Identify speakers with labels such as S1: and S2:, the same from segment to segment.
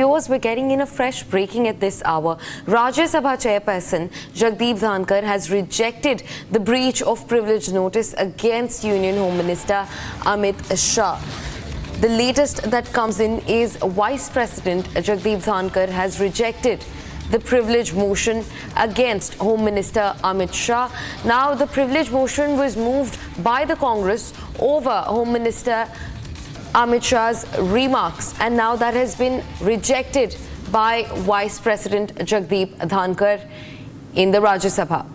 S1: Viewers, we're getting in a fresh breaking at this hour. Rajya Sabha Chairperson Jagdeep Dhankar has rejected the breach of privilege notice against Union Home Minister Amit Shah. The latest that comes in is Vice President Jagdeep Dhankar has rejected the privilege motion against Home Minister Amit Shah. Now, the privilege motion was moved by the Congress over Home Minister Amit Shah's remarks, and now that has been rejected by Vice President Jagdeep Dhankar in the Rajya Sabha.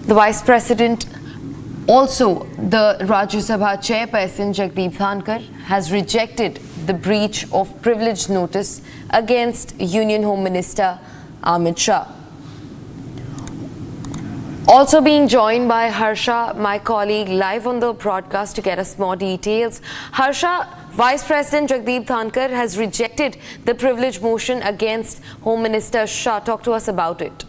S1: The Vice President, also the Rajya Sabha Chairperson Jagdeep Dhankar, has rejected the breach of privilege notice against Union Home Minister Amit Shah. Also being joined by Harsha, my colleague, live on the broadcast to get us more details. Harsha, Vice President Jagdeep Dhankar has rejected the privilege motion against Home Minister Shah. Talk to us about it.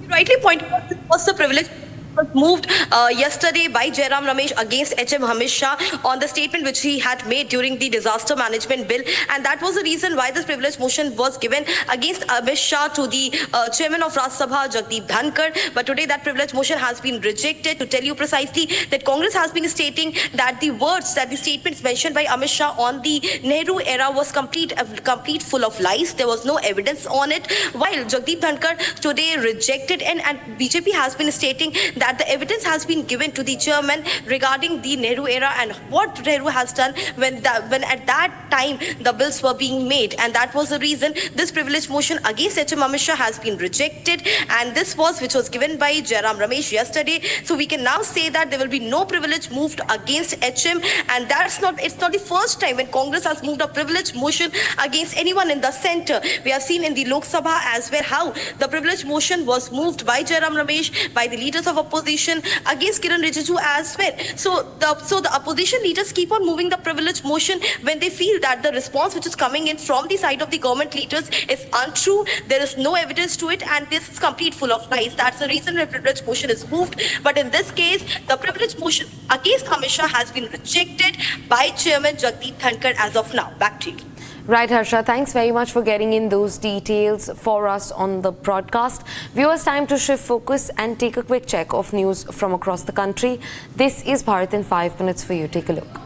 S2: You rightly pointed out this was the privilege was moved yesterday by Jairam Ramesh against HM Amit Shah on the statement which he had made during the disaster management bill, and that was the reason why this privilege motion was given against Amit Shah to the chairman of Rajya Sabha Jagdeep Dhankar. But today that privilege motion has been rejected. To tell you precisely that Congress has been stating that the words, that the statements mentioned by Amit Shah on the Nehru era was complete full of lies. There was no evidence on it, while Jagdeep Dhankar today rejected, and BJP has been stating that the evidence has been given to the chairman regarding the Nehru era and what Nehru has done when at that time the bills were being made, and that was the reason this privilege motion against HM Amit Shah has been rejected, and this was which was given by Jairam Ramesh yesterday. So we can now say that there will be no privilege moved against HM, and it's not the first time when Congress has moved a privilege motion against anyone in the centre. We have seen in the Lok Sabha as well how the privilege motion was moved by Jairam Ramesh, by the leaders of opposition against Kiran Rijiju as well. So the opposition leaders keep on moving the privilege motion when they feel that the response which is coming in from the side of the government leaders is untrue. There is no evidence to it, and this is complete full of lies. That's the reason the privilege motion is moved. But in this case, the privilege motion against Amit Shah has been rejected by Chairman Jagdeep Dhankar as of now. Back to you.
S1: Right, Harsha. Thanks very much for getting in those details for us on the broadcast. Viewers, time to shift focus and take a quick check of news from across the country. This is Bharat in 5 minutes for you. Take a look.